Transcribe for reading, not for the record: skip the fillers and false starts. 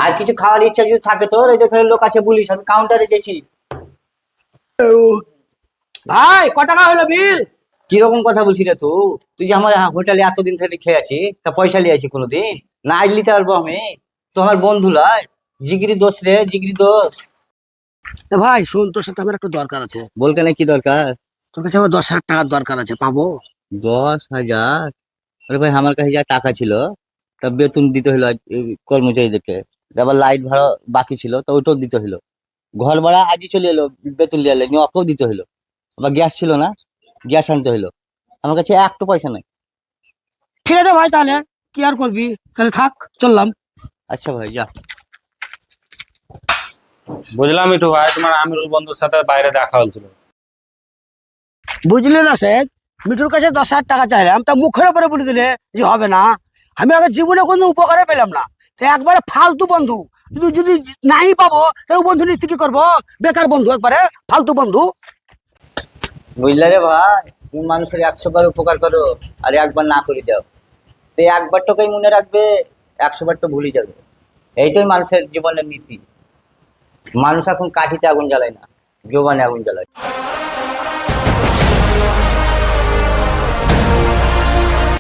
আর কিছু খাওয়ার ইচ্ছা যদি থাকে তোর, এই যেখানে লোক আছে বলিস, আমি কাউন্টারে গেছি। ভাই ক টাকা হলো বিল? কিরকম কথা বলছি রে তুই? তুই যে আমার হোটেলে এতদিন থেকে খেয়ে আছি, তা পয়সা নিয়ে আছি কোনোদিন? না আজ নিতে পারবো আমি? তো আমার বন্ধু লয়, জিগরি দোষ রে, জিগরি দোষ। ভাই শোন, তোর সাথে আমার একটু দরকার আছে। বল কেন, কি দরকার? তোর কাছে আমার 10,000 টাকার দরকার আছে, পাবো? 10,000? আরে ভাই, আমার কাছে যা টাকা ছিল, তা বেতন দিতে হলো আজ এই কর্মচারীদেরকে, আবার লাইট ভাড়া বাকি ছিল, তো ওইটাও দিতে হলো। ঘর ভাড়া আজই চলে এলো, বেতন লিয়ে এলো, নিয়ে ওকেও দিতে হলো। আবার গ্যাস ছিল না, গ্যাস আনতে হলো। আমার কাছে একটু পয়সা নাই। ঠিক আছে ভাই, তাহলে কি আর করবি, তাহলে থাক, চললাম। আচ্ছা ভাই, যা। বুঝলাম একটু ভাই, তোমার আমিরুল বন্ধুর সাথে বাইরে দেখা হয়েছিল। বুঝলি না শেখ, মিঠুর কাছে 10,000 টাকা চাইলাম, তা মুখের উপরে বলে দিলে যে হবে না। আমি আগে জীবনে কোনো উপকারে পেলাম না, তো একবারে ফালতু বন্ধু। যদি যদি নাই পাবো তাহলে ও বন্ধু নিতে কি করবো? বেকার বন্ধু, একবারে ফালতু বন্ধু। বুঝলে রে ভাই, তুমি মানুষের 100 বার উপকার করো আর একবার না করে দাও, তো এই একবার তোকেই মনে রাখবে, 100 বার তো ভুলে যাবে। এইটাই মানুষের জীবনের নীতি। মানুষ এখন কাঠিতে আগুন জ্বালায় না, জোবানে আগুন জ্বালায়।